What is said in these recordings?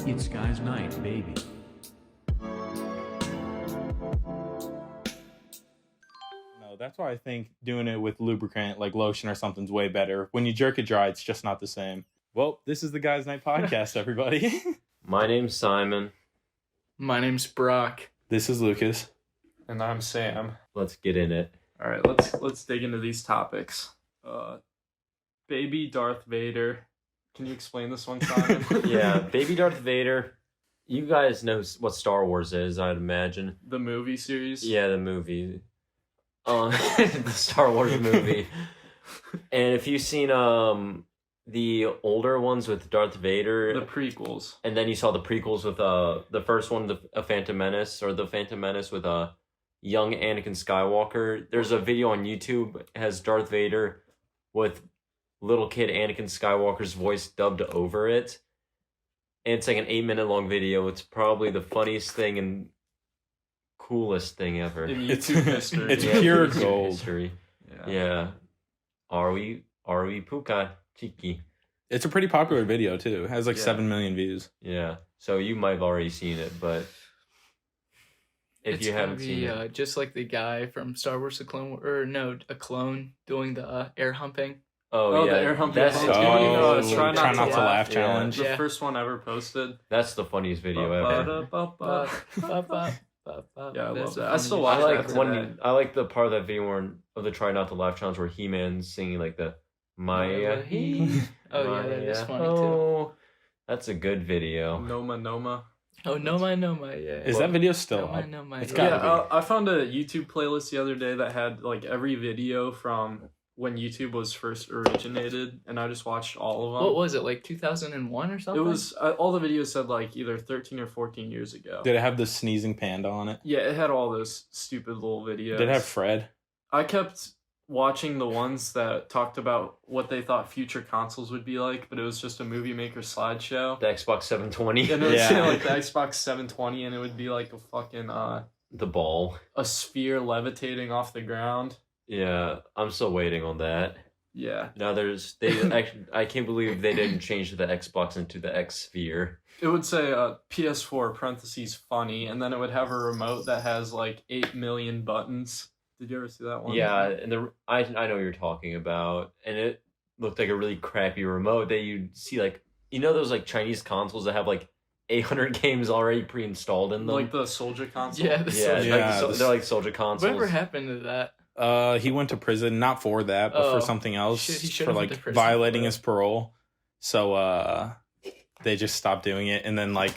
It's guys' night, baby. No, that's why I think doing it with lubricant, like lotion or something's way better. When you jerk it dry, it's just not the same. Well, this is the Guys' Night podcast, everybody. My name's Simon. My name's Brock. This is Lucas. And I'm Sam. Let's get in it. All right, let's dig into these topics. Baby Darth Vader. Can you explain this one, Simon? Yeah, Baby Darth Vader. You guys know what Star Wars is, I'd imagine. The movie series? Yeah, the movie. The Star Wars movie. And if you've seen the older ones with Darth Vader, The prequels. and then you saw the prequels with the first one, A Phantom Menace, or The Phantom Menace with young Anakin Skywalker. There's a video on YouTube. It has Darth Vader with little kid Anakin Skywalker's voice dubbed over it. And it's like an 8-minute long video. It's probably the funniest thing and coolest thing ever. In YouTube history. It's Yeah, pure YouTube gold. history. Yeah. Yeah. Are we Puka Chiki? It's a pretty popular video, too. It has like Yeah. 7 million views. Yeah. So you might have already seen it, but if It's you gonna haven't be, seen it. just like the guy from Star Wars: A Clone doing the air humping. Oh, Oh, yeah. the air humping That's, challenge. Oh, Try not to laugh Yeah. challenge. The Yeah. first one ever posted. That's the funniest video ever. Yeah, I love That's the that. I still funniest watch I shit that ever. like today. I like the part of that video of the Try Not to Laugh challenge where He-Man's singing like the Maya He. Oh yeah, that is funny too. That's a good video. Noma. Oh no my, yeah. Is that video still No up? my. It's Yeah, gotta be. I found a YouTube playlist the other day that had like every video from when YouTube was first originated, and I just watched all of them. What was it, like 2001 or It something? was all the videos said like either 13 or 14 years ago. Did it have the sneezing panda on it? Yeah, it had all those stupid little videos. Did it have Fred? I kept watching the ones that talked about what they thought future consoles would be like, but it was just a movie maker slideshow. The Xbox 720. And it would Yeah. say like the Xbox 720, and it would be like a fucking The ball. a sphere levitating off the ground. Yeah, I'm still waiting on that. Yeah, Now I can't believe they didn't change the Xbox into the X Sphere. it would say PS4 parentheses funny, and then it would have a remote that has like 8 million buttons. Did you ever see that one? Yeah, and I know what you're talking about, and it looked like a really crappy remote that you'd see like those like Chinese consoles that have like 800 games already pre-installed in them. Like the Soldier console. Yeah, Yeah, they're like Soldier consoles. Whatever happened to that? He went to prison, not for that, but Oh. for something else. He For should've went like to prison violating for his parole. So they just stopped doing it, and then like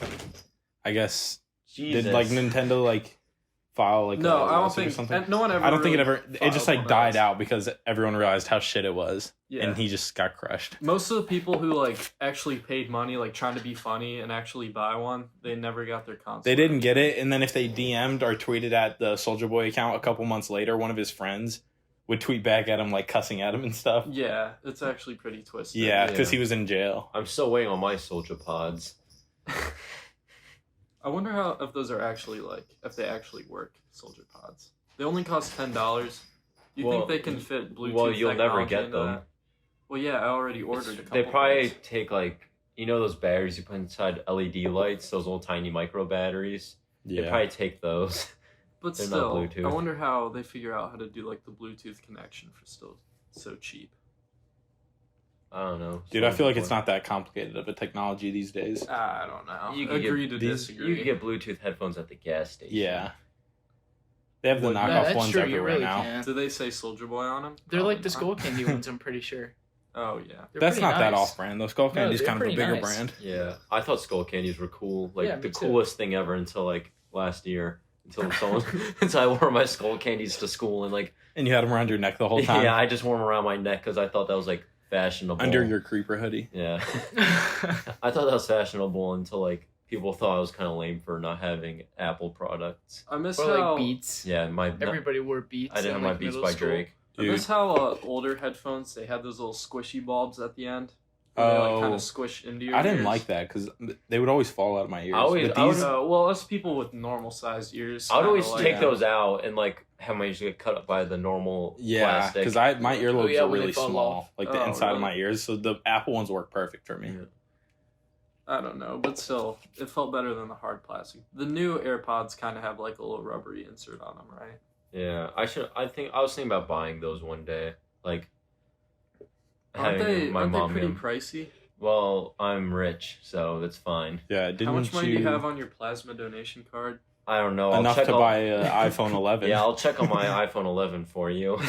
I guess Jesus. did like Nintendo like file like No, a I don't lawsuit or think something? no one ever. I don't think it really ever. It just filed like one died else. out because everyone realized how shit it was, Yeah. and he just got crushed. Most of the people who like actually paid money, like trying to be funny and actually buy one, they never got their console. They didn't get it, and then if they DM'd or tweeted at the Soldier Boy account a couple months later, one of his friends would tweet back at him like cussing at him and stuff. Yeah, it's actually pretty twisted. Yeah, because Yeah. he was in jail. I'm still waiting on my Soldier Pods. I wonder if those are actually like if they actually work. Soldier Pods. They only cost $10. You Well, think they can fit Bluetooth? well, you'll never technology get into them. that? Well, yeah, I already ordered a couple. They probably things. take like those batteries you put inside LED lights, those little tiny micro batteries. They probably take those. But they're not still, Bluetooth. I wonder how they figure out how to do like the Bluetooth connection for still so cheap. I don't know. Dude, I feel like it's not that complicated of a technology these days. I don't know. You could Agree get to these- disagree. You can get Bluetooth headphones at the gas station. Yeah. They have the What- knockoff Yeah, that's ones true. You everywhere really now. can. Do they say Soldier Boy on them? They're like the Probably skull candy ones. I'm pretty sure. not. Oh yeah. They're That's pretty not that nice. off-brand. Those Skull No, Candy's they're kind of a pretty bigger nice. brand. Yeah, I thought skull candies were cool. Like Yeah, the me too. coolest thing ever until like last year. Until I wore my skull candies to school and like And you had them around your neck the whole time. yeah, I just wore them around my neck because I thought that was like fashionable. Under your creeper hoodie. Yeah. I thought that was fashionable until like people thought I was kind of lame for not having Apple products. I miss Or how like Beats. Yeah, Everybody wore Beats. I didn't have in, my like, Beats middle by school. Drake. I Dude. miss how older headphones they had those little squishy bulbs at the end. Where they like kind of squish into your I didn't ears. like that because they would always fall out of my ears. I But these, Well, us people with normal sized ears. I would always kinda like take that. those out and like have my ears get cut up by the normal yeah, plastic. because my earlobes yeah, are when they really fall small, off. like the Oh, inside of really? my ears. So the Apple ones work perfect for me. Yeah. I don't know, but still, it felt better than the hard plastic. The new AirPods kind of have like a little rubbery insert on them, right? Yeah, I was thinking about buying those one day. Like, Aren't having my they mom. pretty get 'em. pricey? Well, I'm rich, so that's fine. Yeah, didn't How much money do you you have on your plasma donation card? I don't know. I'll enough check to on- buy an iPhone 11? Yeah, I'll check on my iPhone 11 for you.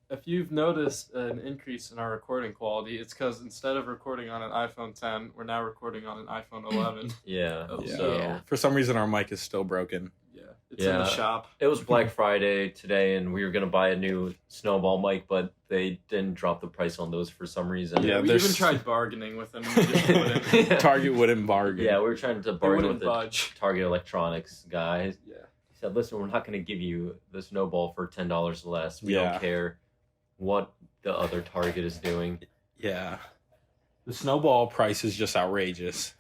If you've noticed an increase in our recording quality, it's because instead of recording on an iPhone 10, we're now recording on an iPhone 11. Yeah. Oh, Yeah. So For some reason, our mic is still broken. Yeah, it's in the Yeah. shop. it was Black Friday today, and we were gonna buy a new snowball mic, but they didn't drop the price on those for some reason. Yeah, we there's- even tried bargaining with them. And they just wouldn't. Yeah. Target wouldn't bargain. Yeah, we were trying to They bargain wouldn't with the budge. Target Electronics guy. Yeah. He said, "Listen, we're not going to give you the snowball for $10 less. We Yeah. don't care what the other Target is doing." Yeah. The snowball price is just outrageous.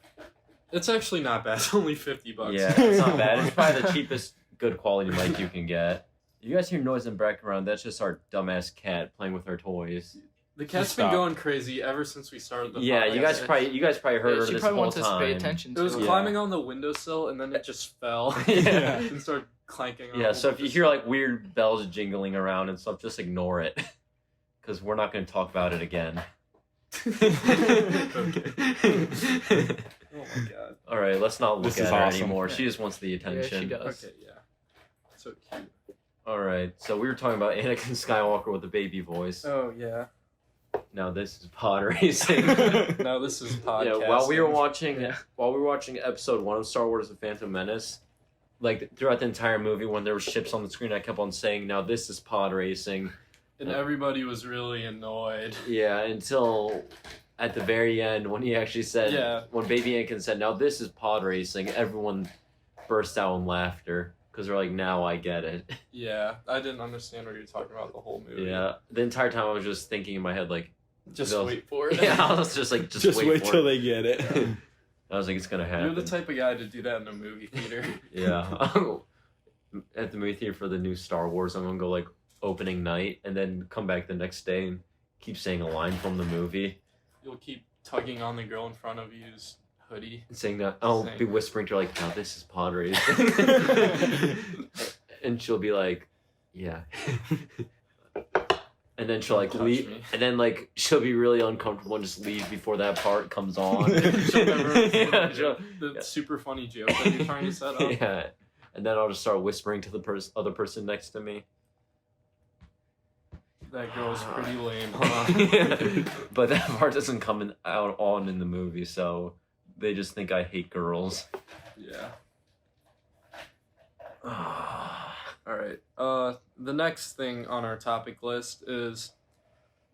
It's actually not bad. It's only $50. Yeah, it's not bad. It's probably the cheapest good quality mic you can get. You guys hear noise in the background? That's just our dumbass cat playing with her toys. The cat's Stop. been going crazy ever since we started the Yeah, podcast. you guys probably heard Yeah, her she this probably whole wants us to time. pay attention It to was it. Yeah. climbing on the windowsill and then it just fell. Yeah. And started clanking on Yeah, the so if you windowsill. hear like weird bells jingling around and stuff, just ignore it, because we're not going to talk about it again. Okay. Oh my god. All right, let's not look This at is her awesome. anymore. She just wants the attention. she does. Okay, yeah. So cute. All right, so we were talking about Anakin Skywalker with a baby voice. Oh yeah. Now this is pod racing. No, this is podcast. Yeah, while we were watching Yeah. episode 1 of Star Wars: The Phantom Menace, like throughout the entire movie, when there were ships on the screen, I kept on saying, "Now this is pod racing." And everybody was really annoyed. Yeah, until at the very end when he actually said, Yeah. when Baby Anakin said, "Now this is pod racing," everyone burst out in laughter because they're like, "Now I get it." Yeah, I didn't understand what you were talking about the whole movie. Yeah, the entire time I was just thinking in my head like, Just Those- wait for it. yeah, I was just like, just Just wait for till it. they get it. I was like, it's gonna happen. You're the type of guy to do that in a movie theater. Yeah. At the movie theater for the new Star Wars, I'm gonna go like opening night and then come back the next day and keep saying a line from the movie You'll keep tugging on the girl in front of you's hoodie. and saying that. I'll Same. be whispering to her like, "Now this is pod racing," and she'll be like, "Yeah." And then she'll like Touch leave, me. and then like she'll be really uncomfortable and just leave before that part comes on. She'll never Yeah, she'll- the yeah. super funny joke that you're trying to set up. Yeah, and then I'll just start whispering to the other person next to me. That girl's pretty lame, Yeah. huh? But that part doesn't come out on in the movie, so they just think I hate girls. Yeah. All right. The next thing on our topic list is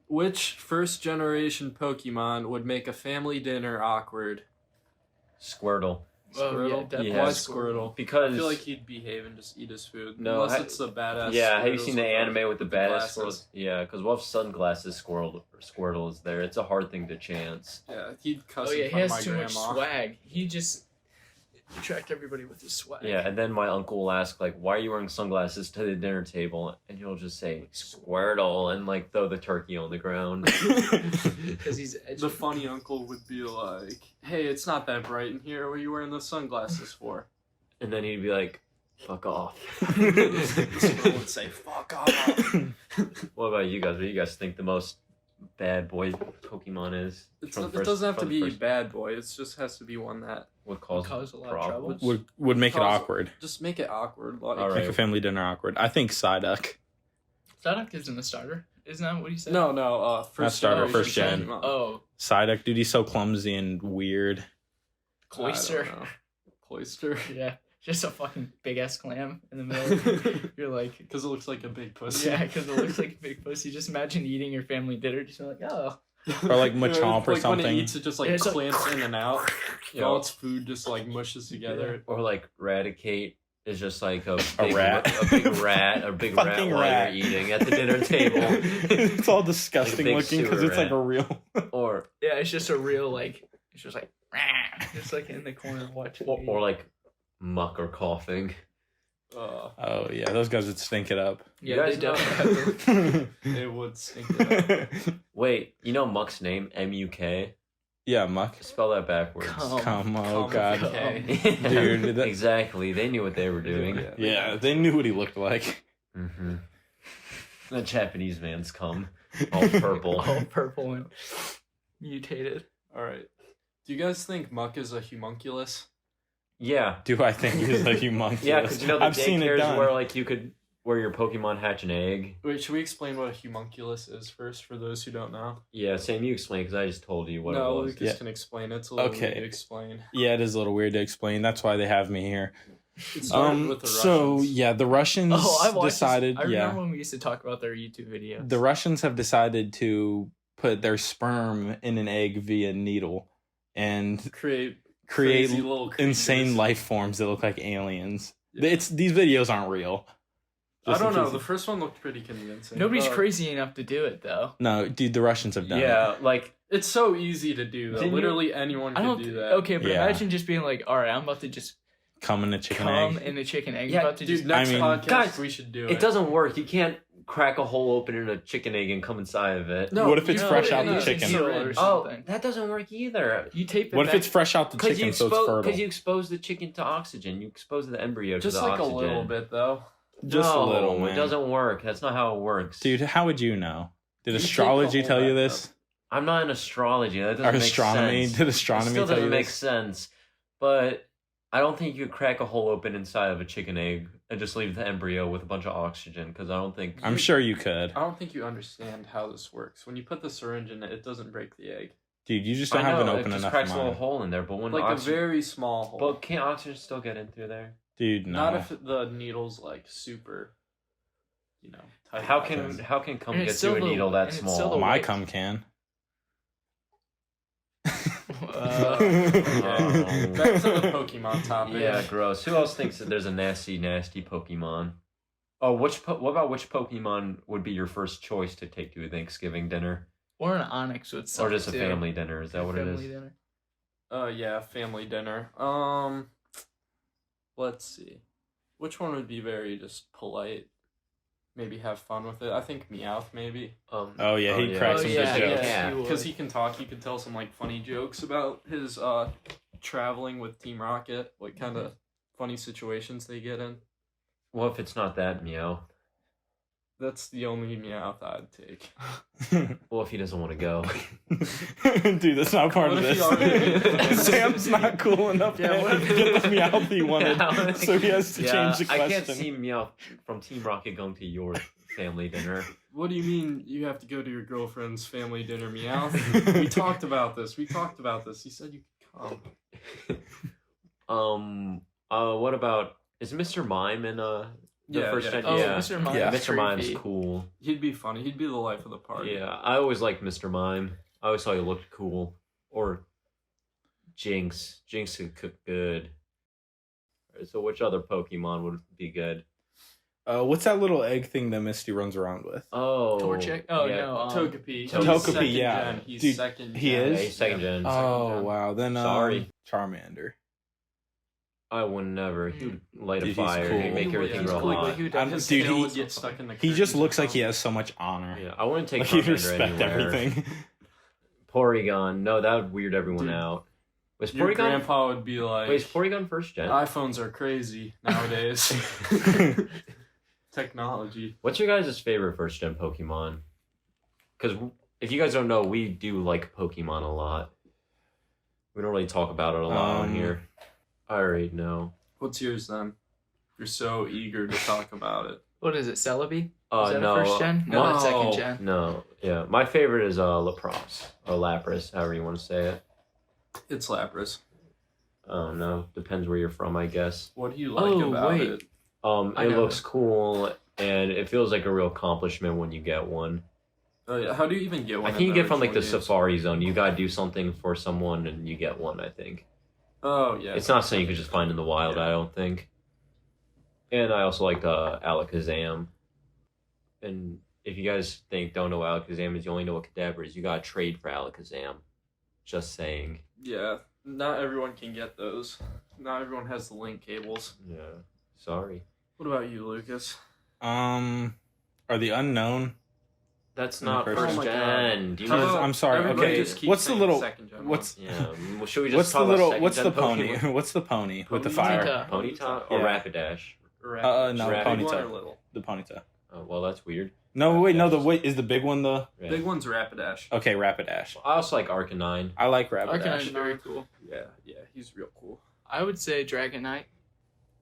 which first generation Pokemon would make a family dinner awkward? Squirtle. Oh, yeah, Squirtle? definitely Yeah. Why Squirtle. Squirtle? Because I feel like he'd behave and just eat his food. No, Unless ha- it's the badass. yeah, have you Squirtles seen the with anime with the badass glasses. Squirtle? Yeah, because what if sunglasses Squirtle is there? It's a hard thing to chance. Yeah, he'd cuss Oh in yeah, he front of has my too much grandma. swag. He just attract everybody with his swag. Yeah, and then my uncle will ask like, "Why are you wearing sunglasses to the dinner table?" And he'll just say Squirtle and like throw the turkey on the ground. Because he's edgy. The funny uncle would be like, "Hey, it's not that bright in here. What are you wearing those sunglasses for?" And then he'd be like, "Fuck off." Squirtle would say, "Fuck off." What about you guys? What do you guys think the most bad boy Pokemon is? It From doesn't have to from the be first- bad boy. It just has to be one that Would cause, Cause a lot of problems. trouble. would make it Cause- awkward. just make it awkward. Like, All right. Make a family dinner awkward. I think Psyduck. Psyduck isn't a starter. Isn't that what he said? No. First starter, generation first gen. Pokemon. Oh, Psyduck, dude, he's so clumsy and weird. Cloyster. I don't know. Cloyster. Yeah, just a fucking big ass clam in the middle. You're like, Because it looks like a big pussy. yeah, because it looks like a big pussy. Just imagine eating your family dinner. Just like, oh, Or like Machamp or like something. When it eats, it just like Yeah, it's like- clamps in and out. Yeah. All its food just like mushes together. Or like Raticate is just like a big rat. a big rat, a big rat Fucking while rat. you're eating at the dinner table. It's all disgusting Big looking because sewer it's like rat. a real. Or yeah, it's just a real like, it's just like, just like in the corner watching. or like muck or coughing. Oh yeah, those guys would stink it up. You yeah, they guys know- definitely have to. It would stink it up. Wait, you know Muck's name? MUK? Yeah, muck. Spell that backwards. Come, oh Come god. with a K. Dude, that- Exactly. They knew what they were doing. Yeah, they knew what he looked like. Mm-hmm. The Japanese man's come. All purple. All purple and mutated. All right. Do you guys think Muck is a homunculus? Yeah. Do I think he was a homunculus? Yeah, because you know the I've seen it daycares done. where like you could where your Pokemon hatch an egg. Wait, should we explain what a homunculus is first for those who don't know? Yeah, Sam, you explain because I just told you what no, it was. Lucas Yeah. can explain. It's a little Okay. weird to explain. Yeah, it is a little weird to explain. That's why they have me here. It started with the Russians. So yeah, the Russians I watched decided. this. I remember Yeah, when we used to talk about their YouTube videos. the Russians have decided to put their sperm in an egg via needle and create create crazy little insane creatures. life forms that look like aliens. Yeah. It's these videos aren't real. I Just in don't know. case- The first one looked pretty convincing. Nobody's but crazy enough to do it though. No, dude, the Russians have done it. Yeah, like It's so easy to do. Though. Didn't you- Literally anyone I can don't. do that. Okay, but Yeah. imagine just being like, all right, I'm about to just Come in a chicken come egg. in a chicken egg. Yeah, I'm about to Dude, just next I mean- podcast Guys, we should do it. it doesn't work. You can't crack a hole open in a chicken egg and come inside of it. No, What if it's you fresh put it out in the a chicken? syringe. Oh, something. that doesn't work either. You tape it. What if back- it's fresh out the Because chicken, so it's fertile? Because you expose the chicken to oxygen. You expose the embryo Just to the like oxygen. a little bit though. Just no, a little, man. It doesn't work. That's not how it works. Dude, how would you know? Did You take the astrology whole tell you back this? I'm not in astrology. That doesn't Or make astronomy? sense. Did It astronomy still tell doesn't you make this? sense. But I don't think you could crack a hole open inside of a chicken egg and just leave the embryo with a bunch of oxygen. Because I don't think. I'm sure you could. I don't think you understand how this works. When you put the syringe in it, it doesn't break the egg. Dude, you just don't I have an know, it open just enough cracks a little mind. hole in there. But when Like oxygen, a very small hole. but can't oxygen still get in through there? Dude, no. Not if the needle's like super, tight. How can cum And get it's still through a the- needle that and it's still the small? My white- cum can. Back to the Pokemon topic. Yeah, gross. Who else thinks that there's a nasty Pokemon? Oh, what about which Pokemon would be your first choice to take to a Thanksgiving dinner? or an onyx would suck Or just a too. family dinner? Is that what it Family is? dinner. Yeah, family dinner. Let's see. Which one would be very just polite? Maybe have fun with it. I think Meowth, maybe. Oh, yeah, he cracks Oh, some yeah, good yeah, jokes. Yeah. he would. Because he can talk, he can tell some like funny jokes about his traveling with Team Rocket, what kind of funny situations they get in. Well, if it's not that Meow. That's the only Meowth I'd take. Well, if he doesn't want to go. Dude, that's not part What of if he this. already- Sam's not cool enough Yeah, to what if- get the Meowth he wanted, Yeah, so he has to change the I question. can't see Meow from Team Rocket going to your family dinner. What do you mean you have to go to your girlfriend's family dinner, Meowth? We talked about this. You said you could come. What about is Mr. Mime in the first gen? Oh, Yeah, Mr. Mime. Yeah. is Mr. Mime's creepy. cool. He'd be funny. He'd be the life of the party. Yeah, I always liked Mr. Mime. I always thought he looked cool. Or Jinx. Jinx could cook good. So which other Pokemon would be good? What's that little egg thing that Misty runs around with? Oh, Torchic? Oh, yeah. no. Togepi. Togepi, Second yeah. gen. He's Dude, second he gen. is? Yeah, he's second gen. Oh, gen. wow. Then, Sorry. Charmander. I would never. He would light Dude, a he's fire. cool. He'd make He would- everything he's real cool, hot. but he would- I'm- his dude, tail he- would get stuck in the He just curtains looks or like he something. has so much honor. Yeah, I wouldn't take Like, he'd Charmander respect anywhere. everything. Porygon. No, that would weird everyone Dude, out. Was Your Porygon? grandpa would be like, Wait, is Porygon first gen? iPhones are crazy nowadays. Technology. What's your guys' favorite first gen Pokemon? Because if you guys don't know, we do like Pokemon a lot. We don't really talk about it a lot on here. I already know. What's yours then? You're so eager to talk about it. What is it, Celebi? Is that No. a first gen? No, that's second No. gen. No, yeah. My favorite is Lapras or Lapras, however you want to say it. It's Lapras. Oh no, depends where you're from, I guess. What do you like Oh, about wait. it? I It know. looks cool and it feels like a real accomplishment when you get one. Oh yeah. How do you even get one? I think you in get from like the original games? Safari Zone. You gotta do something for someone and you get one. I think Oh yeah. it's not something you could just find in the wild. Yeah. I don't think. And I also like Alakazam. And if you guys don't know what Alakazam is, you only know what Kadabra is. You gotta trade for Alakazam. Just saying. Yeah. Not everyone can get those. Not everyone has the link cables. Yeah. Sorry. What about you, Lucas? Are the unknown That's In the not first first one. gen. Do you How know? about I'm sorry. everybody Okay, just keep what's the saying little? second gen What's Yeah. Well, should we just what's the talk about little? second What's gen the pony? Pokemon? What's the pony with the Ponyta. fire? Ponyta or Yeah. Rapidash? Rapidash. No, Rabbit. Big one or Ponyta. little? The Ponyta. Oh, well, that's weird. No, wait, no. The Rapidash. wait is the big one the? Yeah. Big one's Rapidash. Okay, Rapidash. I also like Arcanine. I like Arcanine's Rapidash. very cool. Yeah, he's real cool. I would say Dragonite.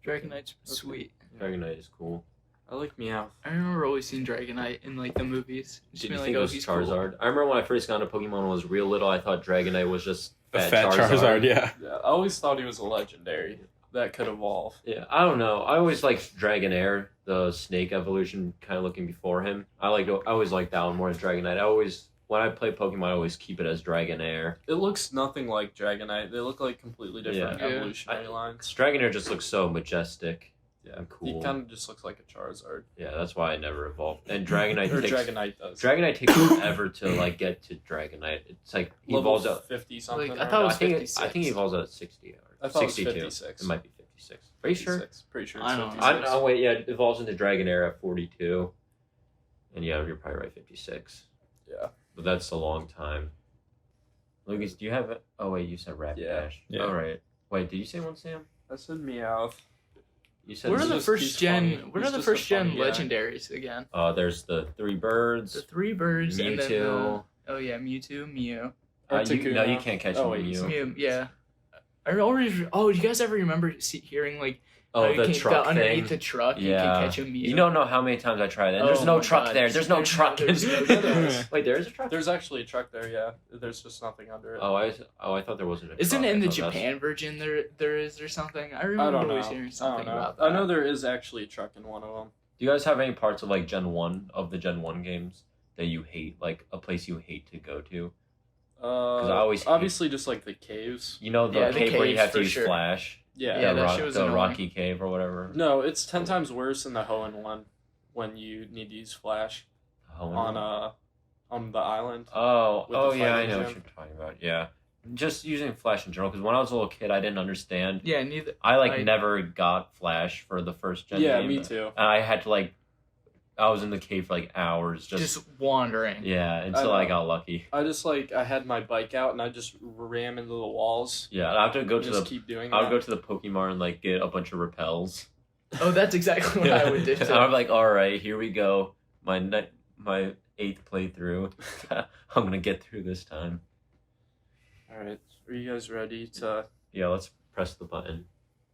Dragonite's sweet. Dragonite is cool. I like Meowth. I remember always seeing Dragonite in like the movies. Just Did you being think like, it was he's Charizard? Cool. I remember when I first got into Pokemon and was real little, I thought Dragonite was just A fat Charizard. Yeah. Yeah, I always thought he was a legendary that could evolve. Yeah, I don't know. I always liked Dragonair, the snake evolution kind of looking before him. I always liked that one more than Dragonite. When I play Pokemon, I always keep it as Dragonair. It looks nothing like Dragonite. They look like completely different Yeah. evolutionary lines. 'Cause Dragonair just looks so majestic. Yeah, and cool. He kind of just looks like a Charizard. Yeah, that's why I never evolved. And Dragonite Or takes Dragonite does. Dragonite takes forever to like get to Dragonite. It's like he Level evolves out. 50 something. Like, I right? thought it was I think 56. he evolves out at 60 or I thought it was 62. 56. It might be 56. Are you sure? 56. Pretty sure I it's don't know. 56. Oh wait, yeah, it evolves into Dragonair at 42. And yeah, you're probably right, 56. Yeah. But that's a long time. Lucas, do you have it? Oh wait, you said Rapidash. Yeah. All right. Wait, did you say one, Sam? I said Meowth. You said What are He's the just- first he's gen? funny. What He's are the just a first gen funny guy. legendaries again? There's the three birds. The three birds and then Mewtwo. oh yeah, Mewtwo, Mew, Or No, you Takuna. can't catch Oh, a wait, Mew. Mew. Yeah. I always. Oh, do you guys ever remember hearing like how Oh, you the can truck underneath thing. the truck? You Yeah. can catch a Mew. You don't know how many times I tried that. And there's Oh no my truck God. there. There's no There's truck. there's no- Wait, there is a truck? There's actually a truck there, yeah. There's just nothing under it. I thought there wasn't a Isn't truck. it in I the thought that's- Japan version there is or something? I I remember don't know. always hearing I something don't know. about that. I know there is actually a truck in one of them. Do you guys have any parts of like Gen 1 of the Gen 1 games that you hate? Like a place you hate to go to? I always hate- obviously just like the caves. You know the Yeah, the cave where you caves, have to for use sure. Flash? Yeah. Yeah, the that shit was the annoying. Rocky Cave or whatever. No, it's 10 times worse in the Hoenn one when you need to use Flash on the island. Oh, with the yeah, I fighting know what gym. you're talking about. Yeah, just using Flash in general. Because when I was a little kid, I didn't understand. Yeah, neither. I never got Flash for the first gen. Yeah, game. me too. And I had to I was in the cave for like hours Just wandering. yeah, until I I know. got lucky. I just I had my bike out and I just ram into the walls. Yeah, I have to go and to just the. keep doing I would that. go to the Pokemon and get a bunch of repels. Oh, that's exactly what I would do. And Too. I'm like, all right, here we go. My 8th playthrough. I'm gonna get through this time. All right, are you guys ready to? Yeah, let's press the button.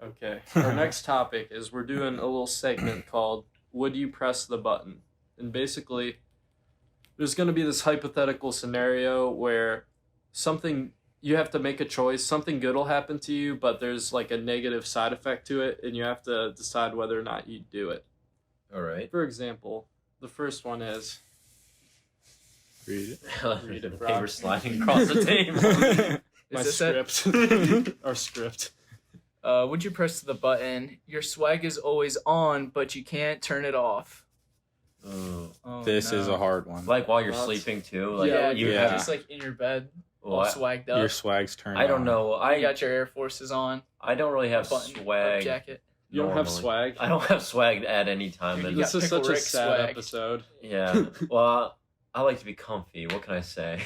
Okay. Our next topic is we're doing a little segment called "Would You Press the Button?" And basically, there's going to be this hypothetical scenario where you have to make a choice. Something good will happen to you, but there's a negative side effect to it, and you have to decide whether or not you do it. All right. For example, the first one is Read it. Read it, the bro. paper sliding across the table. my this it? script. Our script. Would you press the button? Your swag is always on, but you can't turn it off. Oh. Oh, This no. is a hard one. Like while you're Well, sleeping too. yeah, you yeah. have. just in your bed, all Well, swagged up. Your swag's turned. I don't on. know. You got your Air Forces on, I don't really have button, swag. jacket. You don't have normally. swag. I don't have swag at any time. You And got This is Pickle such a Rick sad swag. episode. yeah. Well, I like to be comfy. What can I say?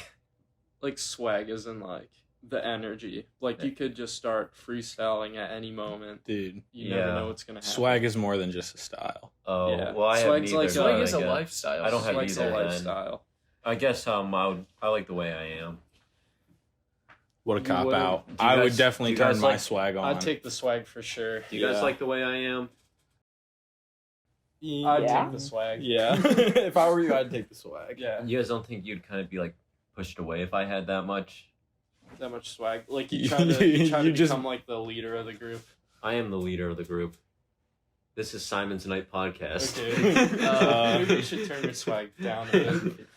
Swag is in the energy. You could just start freestyling at any moment. Dude. You never Yeah. know what's gonna happen. Swag is more than just a style. Oh, Yeah. well, I have Swag's neither. like but Swag I is a guess- lifestyle. I don't have Swag's either, a then. lifestyle. I guess I like the way I am. What a You cop wouldn't- out. do you I would guys- definitely do you turn guys my like- swag on. I'd take the swag for sure. Do you guys Yeah. like the way I am? I'd Yeah. take the swag. Yeah. If I were you, I'd take the swag. Yeah, You guys don't think you'd kind of be pushed away if I had that much? that much swag. You You- try to you just- become the leader of the group. I am the leader of the group. This is Simon's Night Podcast. Okay. Maybe you should turn your swag down a bit.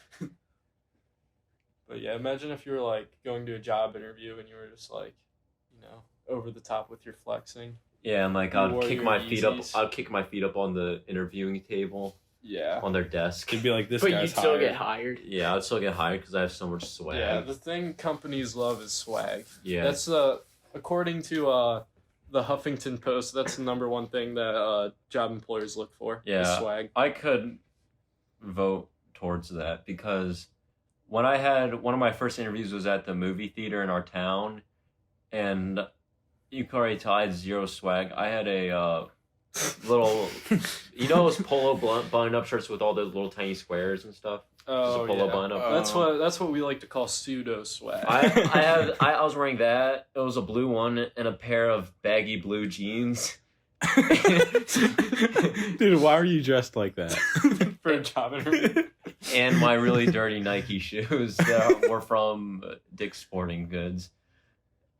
But yeah, imagine if you were going to a job interview and you were just over the top with your flexing. Yeah, and You I'd wore kick your my feet up. Yeezys. I'd kick my feet up on the interviewing table Yeah. on their desk. It'd be like this But you'd guy's still hired. get hired. Yeah, I'd still get hired because I have so much swag. Yeah, the thing companies love is swag. Yeah. That's according to the Huffington Post, that's the number one thing that job employers look for. is Yeah. swag. I could vote towards that because when I had one of my first interviews was at the movie theater in our town, and you can already tell I had zero swag. I had a little, those polo button-up shirts with all those little tiny squares and stuff. Oh, polo yeah. button-up. That's what we like to call pseudo swag. I was wearing that. It was a blue one and a pair of baggy blue jeans. Dude, why are you dressed like that? For a job interview. And my really dirty Nike shoes that were from Dick's Sporting Goods.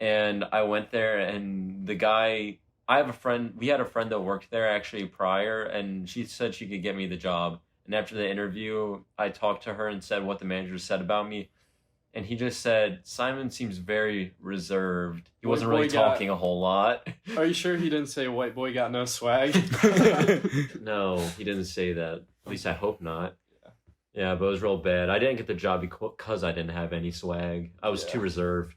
And I went there, and the guy, we had a friend that worked there actually prior, and she said she could get me the job. And after the interview, I talked to her and said what the manager said about me. And he just said, Simon seems very reserved. He wasn't really talking a whole lot. Are you sure he didn't say white boy got no swag? No, he didn't say that. At least I hope not. Yeah, but it was real bad. I didn't get the job because I didn't have any swag. I was too reserved.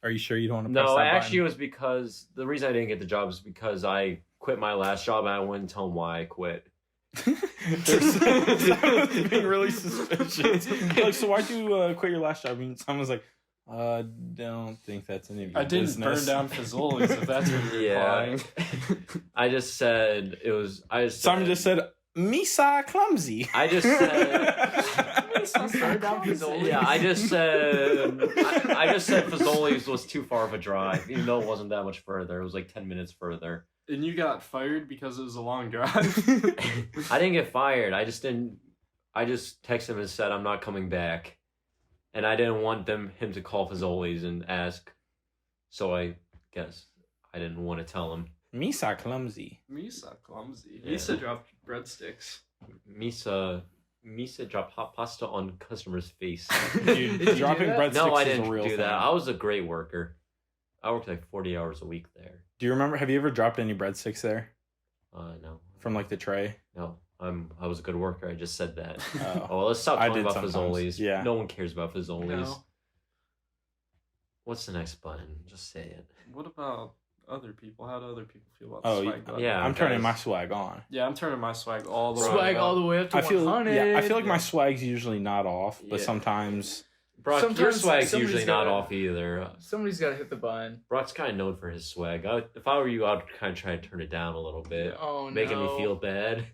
Are you sure you don't want to press No, that actually, button? it was because the reason I didn't get the job was because I quit my last job and I wouldn't tell him why I quit. That being really suspicious. Like, so why'd you quit your last job? I mean, someone's like, don't think that's any of your I didn't business. burn down Fazoli's if that's what you're implying. I just said it was. Simon just said, Misa clumsy. I just said. Fazoli's. Yeah, I just said Fazoli's was too far of a drive, even though it wasn't that much further. It was like 10 minutes further. And you got fired because it was a long drive? I didn't get fired. I just texted him and said I'm not coming back, and I didn't want him to call Fazoli's and ask. So I guess I didn't want to tell him. Misa clumsy. Misa clumsy. Yeah. Misa dropped breadsticks. Misa dropped hot pasta on customer's face. Dude, Did you dropping do that? breadsticks No, I is a didn't real do thing. that. I was a great worker. I worked like 40 hours a week there. Do you remember? Have you ever dropped any breadsticks there No. from like the tray? No. I was a good worker. I just said that. Oh. Oh, let's stop I talking did about sometimes. Fazoli's. Yeah. No one cares about Fazoli's. No. What's the next button? Just say it. What about other people? How do other people feel about Oh, the swag button? yeah. I'm turning guys. my swag on. Yeah, I'm turning my swag all the way Swag up. all the way up to I feel 100. I feel like my swag's usually not off, but Yeah. sometimes Brock, your Sometimes swag's somebody's usually not gotta- off either. Somebody's got to hit the button. Brock's kind of known for his swag. If I were you, I'd kind of try to turn it down a little bit, Oh, making no. me feel bad.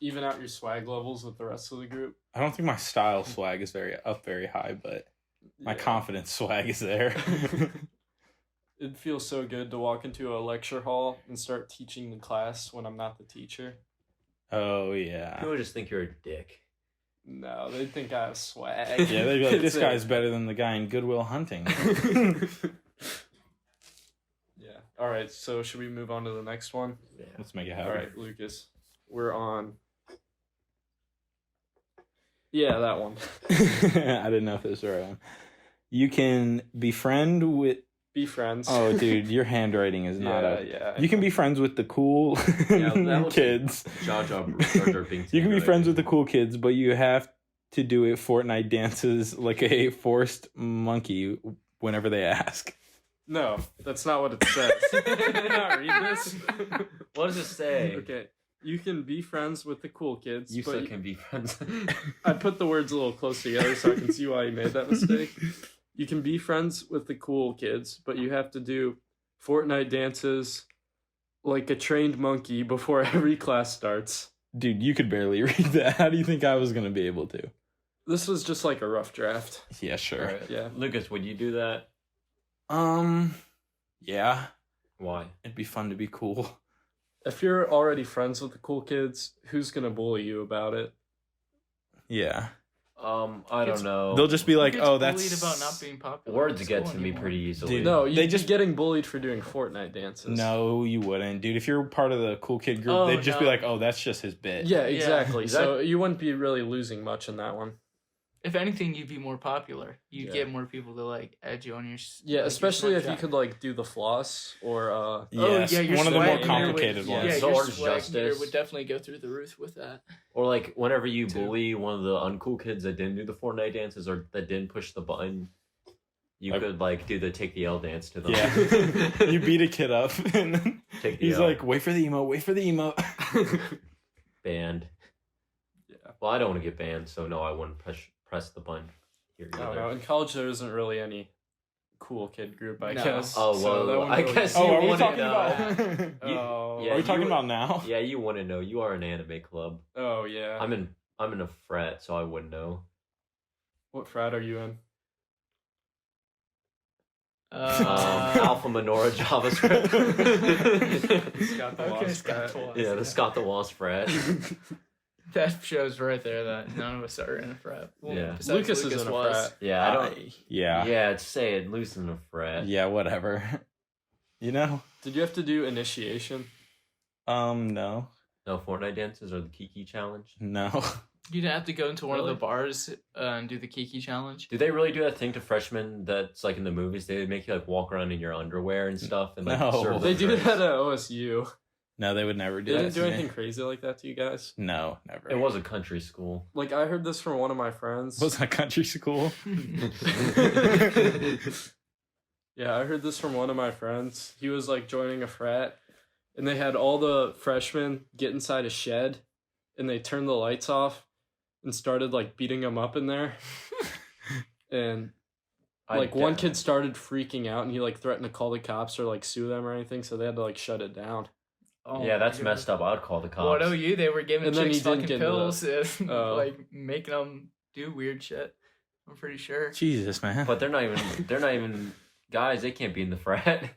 Even out your swag levels with the rest of the group. I don't think my style swag is very high, but my Yeah. confidence swag is there. It feels so good to walk into a lecture hall and start teaching the class when I'm not the teacher. Oh yeah. People just think you're a dick. No, they think I have swag. Yeah, they'd be like, this That's guy's it. better than the guy in Goodwill Hunting. Yeah. All right, so should we move on to the next one? Yeah. Let's make it All happen. right, Lucas. We're on. Yeah, that one. I didn't know if it was the right one. You can befriend with. Be friends. Oh, dude, your handwriting is not up. yeah. You can be friends with the cool that looks kids. Jar Jar Binks. You can be friends with the cool kids, but you have to do it Fortnite dances like a forced monkey whenever they ask. No, that's not what it says. Did you not read this? What does it say? Okay. You can be friends with the cool kids. You but still can be friends. I put the words a little close together so I can see why you made that mistake. You can be friends with the cool kids, but you have to do Fortnite dances like a trained monkey before every class starts. Dude, you could barely read that. How do you think I was going to be able to? This was just like a rough draft. Yeah, sure. Alright. Yeah. Lucas, would you do that? Yeah, Why? it'd be fun to be cool. If you're already friends with the cool kids, who's gonna bully you about it? Yeah. I don't know. They'll just be like, Who gets oh, bullied that's... about not being popular. Words in get school to me anymore. pretty easily. Dude, No, they you're just- just getting bullied for doing Fortnite dances. No, you wouldn't. Dude, if you're part of the cool kid group, Oh, they'd just be no. like, oh, that's just his bit. Yeah, exactly. Is So you wouldn't be really losing much in that one. If anything, you'd be more popular. You'd Yeah. get more people to like add you on your. Yeah, like, your especially if you Snapchat. could like do the floss or Yes, your one of the more swag meter complicated would, ones. Yeah, Sword your swag meter justice. would definitely go through the roof with that. Or like whenever you Too. bully one of the uncool kids that didn't do the Fortnite dances or that didn't push the button, you Like- could like do the take the L dance to them. Yeah. You beat a kid up, and then Take the he's L. like, wait for the emote, wait for the emote. Banned. yeah. Well, I don't want to get banned, so no, I wouldn't press the button here I don't either. know. In college, there isn't really any cool kid group, I No. guess. Oh, so well, that wouldn't I really- guess Oh, you are we wouldn't talking know. about? Oh, Yeah, Are we talking you- about now? Yeah, you wouldn't know. You are an anime club. oh yeah. I'm in a frat, so I wouldn't know. What frat are you in? Alpha Menorah JavaScript. Scott the Okay, Wasp Scott frat. the Wasp. Yeah, the Scott the Wasp frat. That shows right there that none of us are in a frat. Well, Yeah. besides Lucas is in a was. frat. Yeah, I don't. Yeah. Yeah, say it. Loose in a frat. Yeah, whatever. You know? Did you have to do initiation? No. No Fortnite dances or the Kiki challenge. No. You didn't have to go into one of Really? the bars and do the Kiki challenge. Do they really do that thing to freshmen that's like in the movies? They make you like walk around in your underwear and stuff and like No. serve them They do drinks? that at OSU. No, they would never do They that. didn't do to me. anything crazy like that to you guys. No, never. It was a country school. Like I heard this from one of my friends. Wasn't a country school. Yeah, I heard this from one of my friends. He was like joining a frat, and they had all the freshmen get inside a shed, and they turned the lights off, and started like beating them up in there. And like one kid started freaking out, and he like threatened to call the cops or like sue them or anything, so they had to like shut it down. Oh Yeah, my that's goodness. messed up. I'd call the cops. What OU? They were giving And then chicks he didn't fucking get into pills and Oh. like making them do weird shit. I'm pretty sure. Jesus, man. But they're not even guys. They can't be in the frat.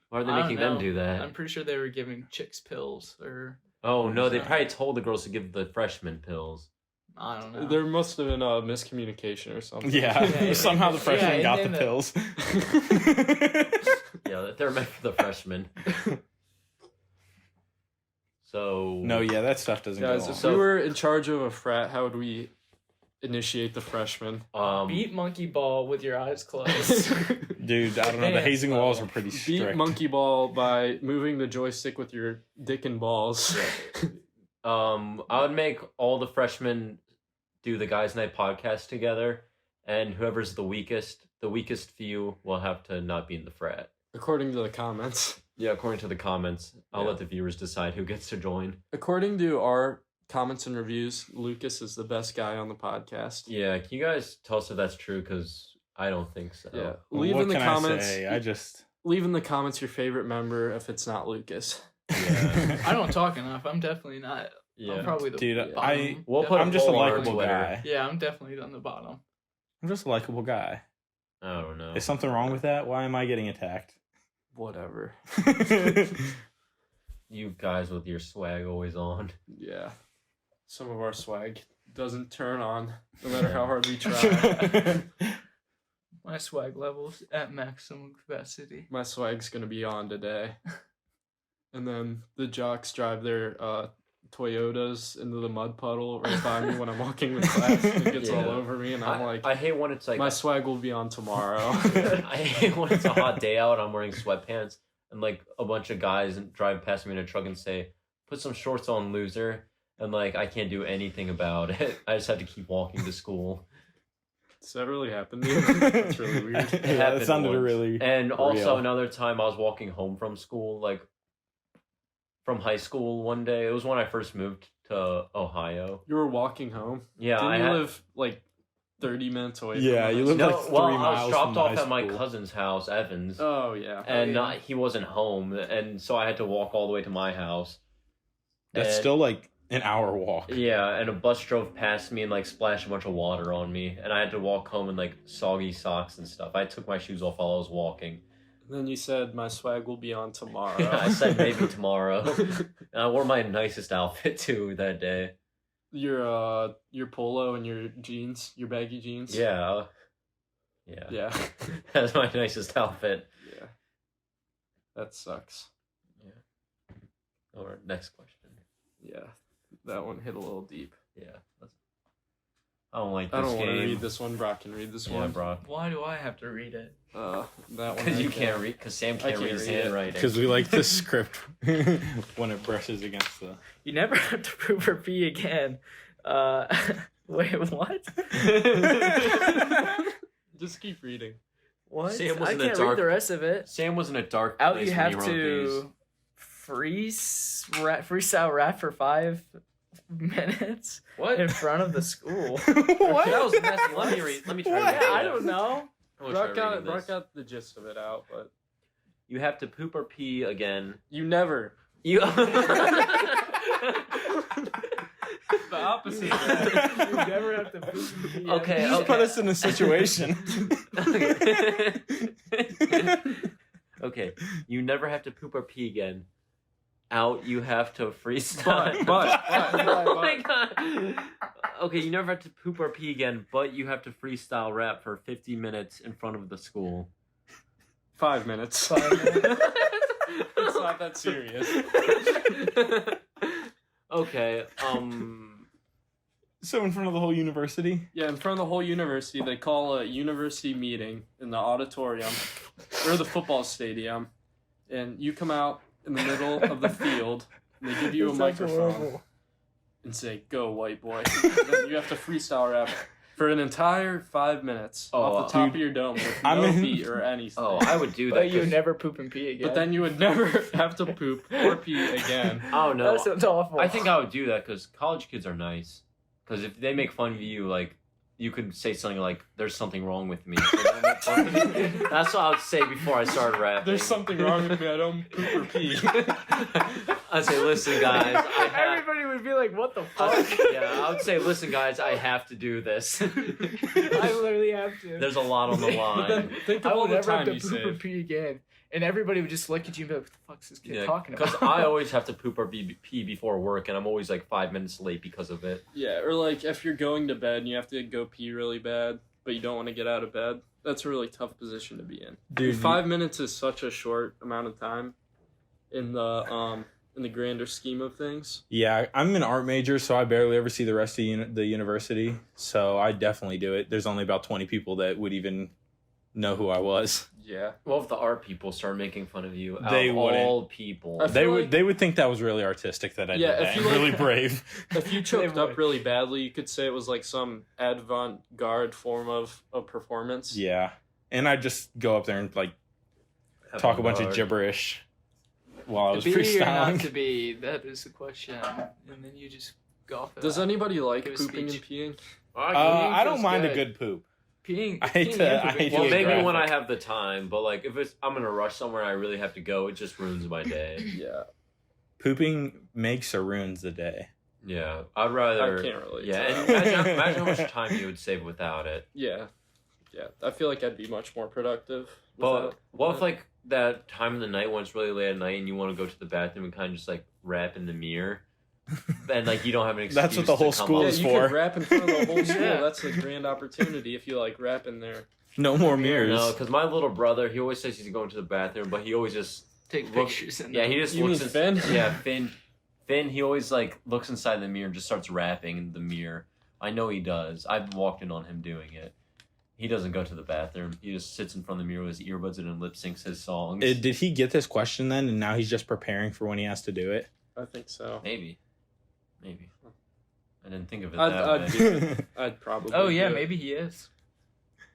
Why are they I don't making them know. do that? I'm pretty sure they were giving chicks pills or Oh no, they Yeah. probably told the girls to give the freshmen pills. I don't know. There must have been a miscommunication or something. Yeah, Yeah, somehow the freshmen and got then the the- pills. Yeah, they're meant for the freshmen. So No, yeah, that stuff doesn't Guys, go if on. So- we were in charge of a frat, how would we initiate the freshmen? Beat monkey ball with your eyes closed. Dude, I don't know. The Man, hazing well, walls were pretty strict. Beat monkey ball by moving the joystick with your dick and balls. I would make all the freshmen do the guys' night podcast together, and whoever's the weakest few will have to not be in the frat. According to the comments. Yeah, according to the comments, I'll Yeah. let the viewers decide who gets to join. According to our comments and reviews, Lucas is the best guy on the podcast. Yeah, can you guys tell us if that's true? Because I don't think so. Yeah. Well, Leave what in the can comments. I say? I just. Leave in the comments your favorite member if it's not Lucas. Yeah. I don't talk enough. I'm definitely not. I'm Yeah. probably the Dude, bottom. We'll put I'm just a poll on our likable Twitter. guy. Yeah, I'm definitely on the bottom. I'm just a likable guy. I don't know. Is something wrong with that? Why am I getting attacked? Whatever. You guys with your swag always on. Yeah. Some of our swag doesn't turn on no matter how hard we try. My swag levels at maximum capacity. My swag's gonna be on today. And then the jocks drive their Toyotas into the mud puddle right by me when I'm walking to class. And it gets all Yeah. over me, and I'm like, I hate when it's like my swag will be on tomorrow. I hate when it's a hot day out. I'm wearing sweatpants and like a bunch of guys drive past me in a truck and say, "Put some shorts on, loser." And like I can't do anything about it. I just have to keep walking to school. Does that really happen to you? That's really weird. It Yeah, that happened sounded once. really. And also real. another time I was walking home from school, like from high school one day. It was when I first moved to Ohio. You were walking home. Yeah, Didn't I you had live like 30 minutes away? Yeah, from the you high live, no. like, 3 well, I miles was dropped from the off high at my school. cousin's house, Evans, school. Oh yeah. and yeah. he wasn't home, and so I had to walk all the way to my house. That's And- still like an hour walk. Yeah, and a bus drove past me and like splashed a bunch of water on me, and I had to walk home in like soggy socks and stuff. I took my shoes off while I was walking. And then you said my swag will be on tomorrow. I said maybe tomorrow, and I wore my nicest outfit too that day. Your polo and your jeans, your baggy jeans. Yeah, Yeah. That's my nicest outfit. Yeah. That sucks. All right, next question. Yeah. That one hit a little deep. Yeah, I don't like this I don't want to game. read this one. Brock can read this Yeah, one. Brock. Why do I have to read it? That one. Because right you there. can't read. Because Sam I can't can't read his read it. handwriting. Because we like the script when it brushes against the. You never have to prove or be again. Wait, what? Just keep reading. What? Sam was I in the can't dark- read the rest of it. Sam was in a dark Out, place you when he have wrote these. to freestyle rap for 5 minutes What? in front of the school. What? That was messy. Let me try. What? reading I it. don't know. Let me try reading Brock this. got the gist of it out, but You have to poop or pee again. you never. You. The opposite. You never have to poop and pee. Okay, You just put us in a situation. Okay, you never have to poop or pee again. Out, you have to freestyle. But. Oh my god. Okay, you never have to poop or pee again, but you have to freestyle rap for 50 minutes in front of the school. 5 minutes. 5 minutes. It's not that serious. Okay, So in front of the whole university? Yeah, in front of the whole university, they call a university meeting in the auditorium or the football stadium, and you come out in the middle of the field, and they give you a microphone and say, "Go, white boy." And then you have to freestyle rap for an entire 5 minutes off the top of your dome with no beat or anything. oh, I would do that. But you 'cause- never poop and pee again. But then you would never have to poop or pee again. Oh no, That sounds awful. I think I would do that because college kids are nice. Because if they make fun of you, like, you could say something like, "There's something wrong with me." So don't make fun of me. That's what I would say before I started rapping. There's something wrong with me. I don't poop or pee. I'd say, "Listen, guys, I have." Everybody would be like, "What the fuck?" Yeah, I would say, "Listen, guys, I have to do this." I literally have to. There's a lot on the But line. then think I of all would the never have time to you poop or saved. pee again, and everybody would just look at you and be like, "What the fuck's this kid talking about?" Because I always have to poop or pee before work, and I'm always like 5 minutes late because of it. Yeah, or like if you're going to bed and you have to go pee really bad, but you don't want to get out of bed. That's a really tough position to be in. Dude, 5 minutes is such a short amount of time in the grander scheme of things. yeah, I'm an art major, so I barely ever see the rest of the university. So I definitely do it. There's only about 20 people that would even know who I was. Yeah. Well, if the art people start making fun of you, out They of wouldn't. all people, I feel They would think that was really artistic that I Yeah, did if that. you and like- really brave. If you choked They up would. really badly, you could say it was like some avant-garde form of performance. Yeah. And I'd just go up there and like talk a bunch of Avant-garde. gibberish while I was to be or not freestyling. to be, that is the question. And then you just go off of Does that. anybody like Give a pooping speech. and peeing? I don't feels mind a good. good poop. Peeing. I hate peeing to- and I pooping hate to Well, get maybe graphic. when I have the time, but like if I'm in a rush somewhere, and I really have to go. It just ruins my day. Yeah. Pooping makes or ruins the day. Yeah, I'd rather. I can't relate to Yeah, that. and imagine how much time you would save without it. Yeah. Yeah. I feel like I'd be much more productive. But without what if that. like that time of the night when it's really late at night and you want to go to the bathroom and kind of just like rap in the mirror, and like you don't have an excuse. That's what the to whole come school up. Yeah, is you for. could rap in front of the whole school. Yeah. That's a grand opportunity if you like rap in there. No more mirrors. No, because my little brother, he always says he's going to the bathroom, but he always just Take look- pictures. And yeah, he just You looks. mean in- Finn? Yeah, Finn. Finn, he always like looks inside the mirror and just starts rapping in the mirror. I know he does. I've walked in on him doing it. He doesn't go to the bathroom. He just sits in front of the mirror with his earbuds in and lip syncs his songs. Did he get this question then, and now he's just preparing for when he has to do it? I think so. Maybe. I didn't think of it I'd- that I'd way. be- I'd probably. Oh yeah, do it. maybe he is.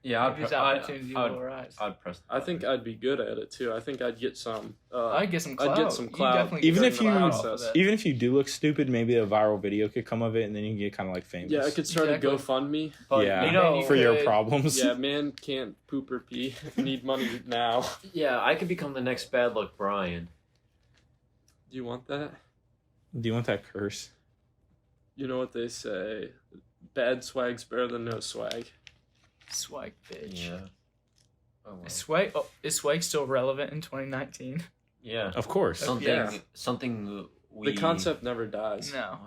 Yeah, Maybe his opportunity will arise. I'd press. I think I'd be good at it too. I think I'd get some. I'd get some clout. I'd get some You clout. definitely Even get if some you- clout off of that. Even if you do look stupid, maybe a viral video could come of it, and then you can get kind of like famous. Yeah, I could start Exactly. a GoFundMe. But, Yeah, you know, you for your could- problems. Yeah, man can't poop or pee. Need money now. yeah, I could become the next Bad Luck Brian. Do you want that? Do you want that curse? You know what they say? Bad swag's better than no swag. Swag, bitch. Yeah. Oh, well. Is swag still relevant in 2019? Yeah. Of course. Something. Yeah. Something. We. The concept never dies. No.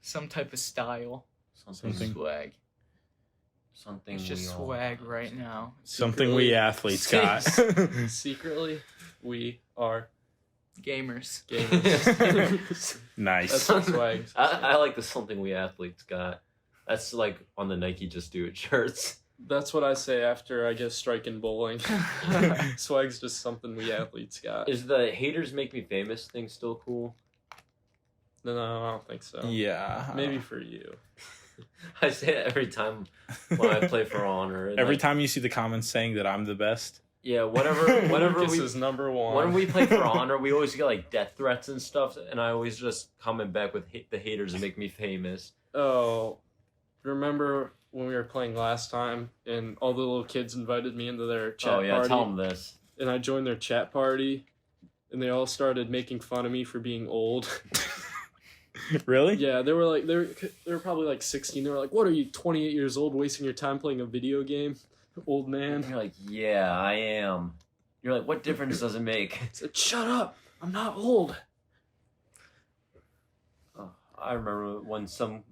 Some type of style. Something. Swag. Something. It's just we all swag have. right now. Something we athletes got. Secretly, we are Gamers. gamers. Nice. That's what swag. I like the something we athletes got. That's like on the Nike Just Do It shirts. That's what I say after I get striking bowling. Swag's just something we athletes got. Is the haters make me famous thing still cool? No, I don't think so. Yeah. Maybe for you. I say it every time when I play for honor. And Every like, time you see the comments saying that I'm the best. Yeah, whenever Lucas we is number one. when we play For Honor, we always get like death threats and stuff, and I always just comment back with the haters and make me famous. Oh, remember when we were playing last time and all the little kids invited me into their chat Oh yeah, party? tell them this. And I joined their chat party and they all started making fun of me for being old. Really? Yeah, they were probably like 16. They were like, "What are you, 28 years old, wasting your time playing a video game, old man?" And you're like, yeah, I am. You're like, what difference does it make? I said, "Shut up! I'm not old." Oh, I remember when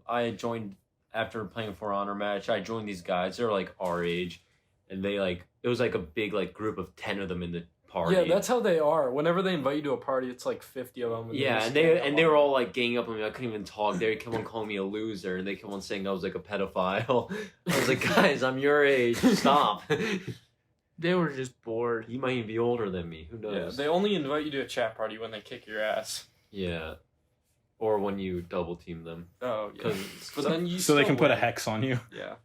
I joined after playing a For Honor match. I joined these guys. They're like our age, and they it was like a big group of 10 of them in the party. Yeah, that's how they are. Whenever they invite you to a party, it's like 50 of them. Yeah, and they were all like ganging up on me. I couldn't even talk. They kept on calling me a loser, and they kept on saying I was like a pedophile. I was like, guys, I'm your age. Stop. They were just bored. You might even be older than me. Who Yeah, knows? they only invite you to a chat party when they kick your ass. Yeah. Or when you double team them. Oh, yeah. But then you So they still can put a win. hex on you. Yeah.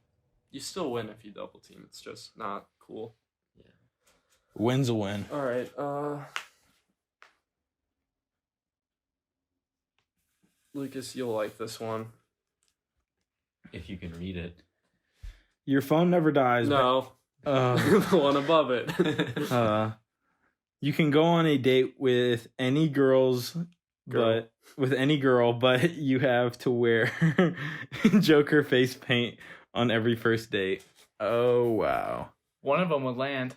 You still win if you double team. It's just not cool. Win's a win. All right. Lucas, you'll like this one. If you can read it. Your phone never dies. No. But, The one above it. you can go on a date with any Girl. but you have to wear Joker face paint on every first date. Oh wow. One of them would land.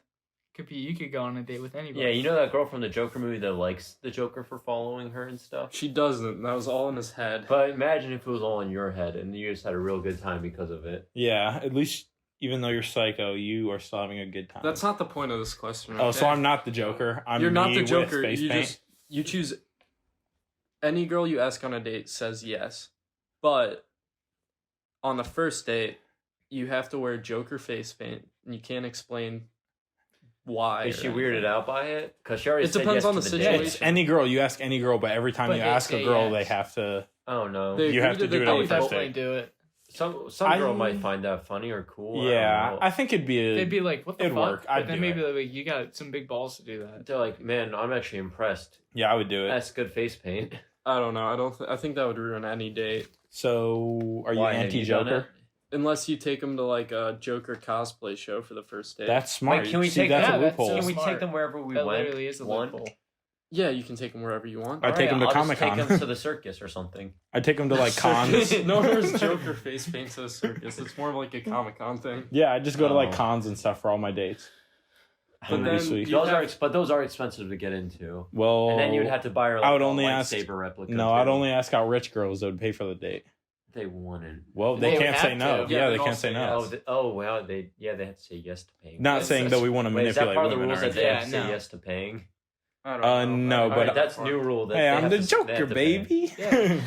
You could go on a date with anybody. Yeah, you know that girl from the Joker movie that likes the Joker for following her and stuff? She doesn't. That was all in his head. But imagine if it was all in your head and you just had a real good time because of it. Yeah, at least even though you're psycho, you are still having a good time. That's not the point of this question. Oh, okay? so I'm not the Joker. You're not me the with Joker. face paint. You choose any girl you ask on a date says yes, but on the first date you have to wear Joker face paint and you can't explain why. Is or she anything. weirded out by it? Because she already It said depends yes on to the date. Yeah, situation. it's any girl. You ask any girl, but every time But you they ask a say girl, yes. they have to. Oh no. They You have agree to do it they on I the would first definitely date. do it. Some girl might find that funny or cool. Yeah, I I think it'd be. They'd be like, "What the It'd fuck?" work. But I'd then do maybe like, "You got some big balls to do that." They're like, man, I'm actually impressed. Yeah, I would do it. That's good face paint. I don't know. I think that would ruin any date So, are you Why, have you done anti-Joker? unless you take them to like a Joker cosplay show for the first date. That's smart. Wait, can we See, take that's that? a Yeah, loophole? that's Can we smart. take them wherever we That went? literally is a One? loophole. Yeah, you can take them wherever you want. I'd take them to I'll just Comic-Con. Take them to the circus or something. I'd take them to like cons. No one wears Joker face paint to the circus. It's more of like a Comic-Con thing. Yeah, I just go to like Oh. cons and stuff for all my dates. But That'd be then sweet. you have- But those are expensive to get into. Well, And then you'd have to buy her like, I would a only ask- lightsaber replica. No, too. I'd only ask out rich girls that would pay for the date. They wouldn't. Well, They they would can't have say no. to. Yeah, Yeah, they they all can't say say no. yes. Well, they have to say yes to paying. Not That's- saying that we want to Wait, is that manipulate part of the women rules or that they anything. have to say no. yes to paying? I don't Uh, know. no, I- but- Alright, that's new rule. That Hey, they I'm have the to- they have Joker, to pay. baby. Yeah.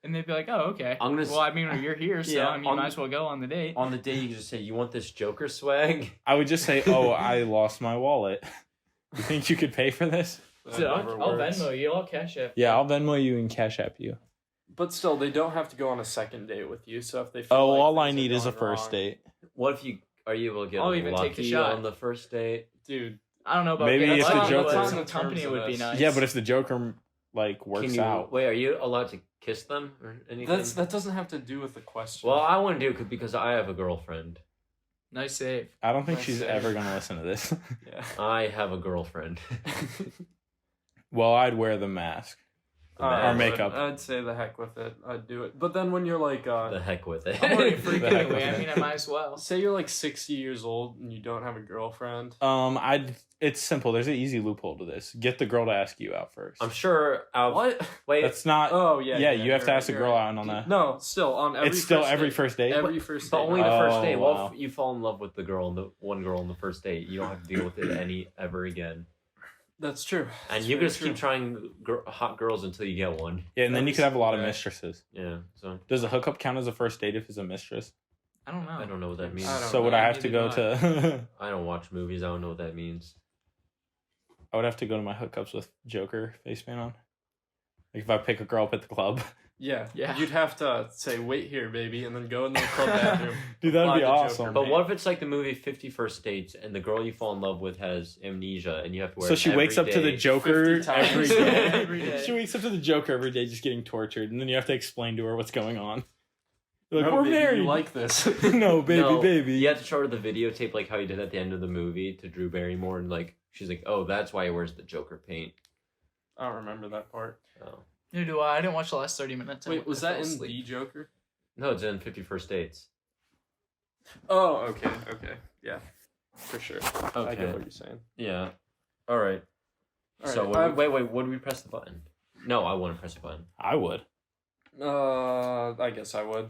And they'd be like, "Oh, okay. I'm gonna s- Well, I mean, you're here, so Yeah, I mean, on- you might as well go on the date." On the day, you can just say, "You want this Joker swag?" I would just say, "Oh, I lost my wallet. You think you could pay for this?" That So never I'll works. Venmo you. I'll cash it. Yeah, I'll Venmo you and Cash App you. But still, they don't have to go on a second date with you. So if they feel Oh, like all I things are need is a going first wrong- date. What if are you able to get I'll even take the lucky shot. on the first date? dude. I don't know about Maybe getting if the lucky, Joker- but That's some in terms company of would be this. nice. Yeah, but if the Joker like works out, Wait, are you allowed to kiss them or anything? That doesn't have to do with the question. Well, I wouldn't do it because I have a girlfriend. Nice save. I don't think Nice she's save. ever gonna listen to this. yeah. I have a girlfriend. Well, I'd wear the mask. The Our mask. makeup. I'd say the heck with it. I'd do it. But then when you're like, The heck with it. I'm already freaking The heck anyway. with I it. mean, I might as well. say you're like 60 years old and you don't have a girlfriend. It's simple. There's an easy loophole to this. Get the girl to ask you out first. I'm sure. What? Wait, That's not. Oh yeah. yeah, you have to you're ask a right, girl you're out on that. No, still on every. It's still first every date. first date. Every first but date. only the first Oh, date. wow. Well, if you fall in love with the one girl on the first date, you don't have to deal with it ever again. That's true. And That's you very can just true. keep trying hot girls until you get one. Yeah, and then you That's- could have a lot of yeah. mistresses. Yeah. So Does a hookup count as a first date if it's a mistress? I don't know. I don't know what that means. I don't So would know, I have to go neither to? I don't watch movies. I don't know what that means. I would have to go to my hookups with Joker face paint on. Like if I pick a girl up at the club. Yeah. Yeah. You'd have to say, wait here, baby, and then go in the club bathroom. Dude, that'd apply be the Joker awesome. But paint. what if it's like the movie 50 First Dates and the girl you fall in love with has amnesia and you have to wear So it she wakes up every to the day? Joker 50 times. every day. Every day. She wakes up to the Joker every day just getting tortured, and then you have to explain to her what's going on. You're like, No, we're baby, married. You like this. No, baby, No, baby. You have to show her the videotape like how he did at the end of the movie to Drew Barrymore and like she's like, oh, that's why he wears the Joker paint. I don't remember that part. Oh. Neither do I. I didn't watch the last 30 minutes. Wait, was I that fell in asleep. The Joker? No, it's in 50 First Dates. Oh, okay. Yeah. For sure. I Okay. get what you're saying. Yeah. All right. All So right, wait, what do we press the button? No, I want to press the button. I would. I guess I would.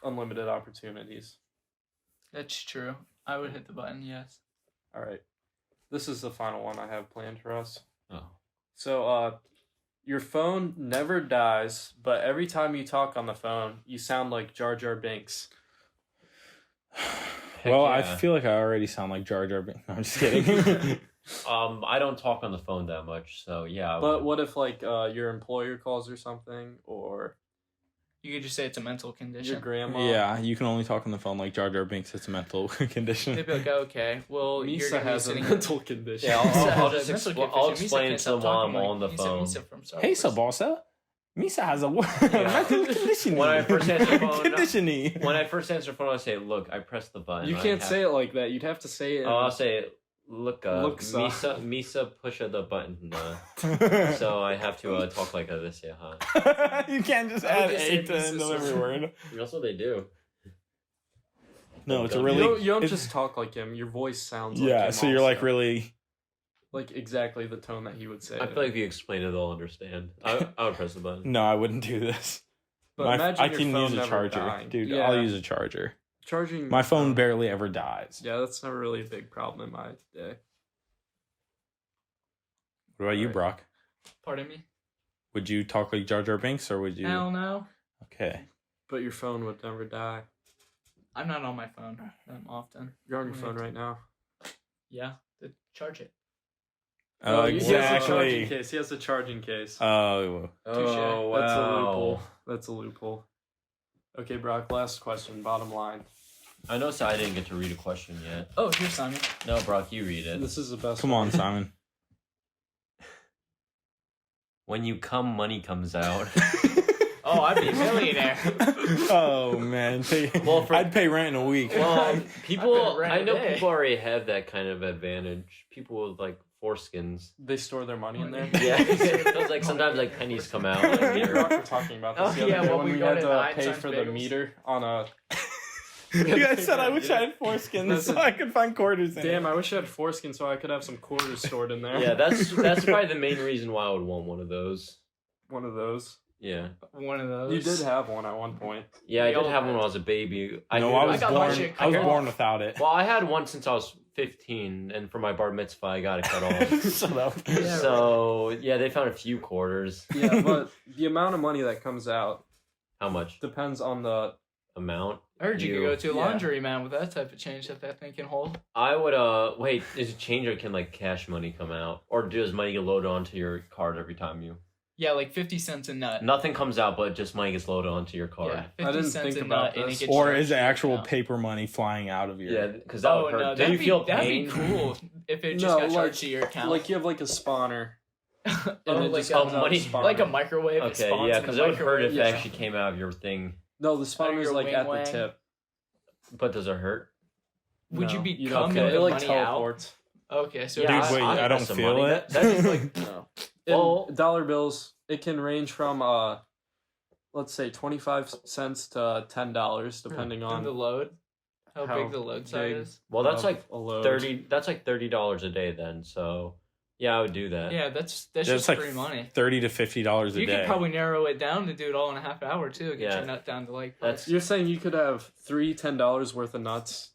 Unlimited opportunities. That's true. I would hit the button, yes. All right. This is the final one I have planned for us. Oh. So, your phone never dies, but every time you talk on the phone, you sound like Jar Jar Binks. Well, I yeah. feel like I already sound like Jar Jar Binks. No, I'm just kidding. I don't talk on the phone that much, so yeah. But what if, like, your employer calls or something, or You could just say it's a mental condition. your grandma? Yeah, you can only talk on the phone like Jar Jar Binks. It's a mental condition. They'd be like, okay, well, you're Misa going to be has a sitting... mental condition. Yeah, Misa I'll has just a mental expl- condition. I'll Misa explain can't it to stop them while talking I'm like on the Misa phone. from Star Hey, Wars. Sabosa. Misa has a Yeah. mental condition. When I first answer the phone- conditioning. When I first answer the phone, I say, "Look, I pressed the button." You can't say it like that. You'd have to say it. Oh, I'll say, "Look, Looksa. Misa pusha the button." So I have to talk like this, yeah, huh? You can't just I would add just say a to Misa the end of every word. That's what they do. No, it's a You really. you don't it's- just talk like him. Your voice sounds like Yeah, him so you're like also. really. Like exactly the tone that he would say. I it. feel like if you explain it, they'll understand. I would press the button. No, I wouldn't do this. But imagine I your can phone use a never charger, dying. dude. Yeah. I'll use a charger. Charging My your phone barely ever dies. Yeah, that's never really a big problem in my day. What about you, Right. Brock? Pardon me? Would you talk like Jar Jar Binks, or would you? Hell no. Okay. But your phone would never die. I'm not on my phone that often. You're on your phone right now. Yeah, to charge it. Oh, He has a charging Exactly. case. He has a charging case. Oh, Oh wow! That's a loophole. That's a loophole. Okay, Brock, last question, bottom line. I noticed I didn't get to read a question yet. Oh, here's Simon. No, Brock, you read it. This is the best come one. on, Simon. When you come, money comes out. Oh, I'd be a millionaire. Oh man, Well, for- I'd pay rent in a week. Well, people, rent I a know day. people already have that kind of advantage. People with like foreskins. They store their money in there. Yeah, it's like sometimes like pennies come out. Like, Me and here. Brock were talking about this Oh, the other yeah, day when when we we got had in to Einstein's pay for the bagels. meter on a. You guys said I wish I had foreskins Listen. so I could find quarters in Damn, it. I wish I had foreskin so I could have some quarters stored in there. Yeah, that's probably the main reason why I would want one of those. one of those. Yeah, One of those. You did have one at one point. yeah, I We did all have one had- when I was a baby. No, I was got my born. shit I was cut born off. without it. Well, I had one since I was 15, and for my bar mitzvah, I got it cut off. Shut up. Yeah, So yeah, they found a few quarters. Yeah, but the amount of money that comes out How much depends on the. amount? I heard you could go to a Yeah. laundry man with that type of change that thing can hold. I would wait. Is it change or can like cash money come out, or does money get loaded onto your card every time you? Yeah, like 50 cents a nut. Nothing comes out, but just money gets loaded onto your card. Yeah, 50 I didn't cents think a about nut and it this. gets Or charged is it to your actual account. paper money flying out of your? Yeah, because that Oh would hurt. no, Do you that'd be, feel that'd pain? be cool if it just No, got like- charged to your account. Like you have like a spawner. oh, And it like, just a, comes out money- of spawner. like a microwave. It Okay, spawns yeah, in because the it would hurt if microwave. it actually came out of your thing. No, the spawner's your like wing at the wang. tip. But does it hurt? Would No, you be don't coming feel with it. the It like money teleports. out? Okay, so Dude, it's- wait, I don't press some feel money. it. That's just like No. Well- In dollar bills, it can range from let's say 25 cents to $10 depending on on the load. How how big the load size big is. well, that's of like a load. 30. That's like $30 a day then. So yeah, I would do that. Yeah, that's That's just like free money. $30 to $50 a You day. could probably narrow it down to do it all in a half hour too. Get Yeah. your nut down to like. That's- You're saying you could have three $10 worth of nuts.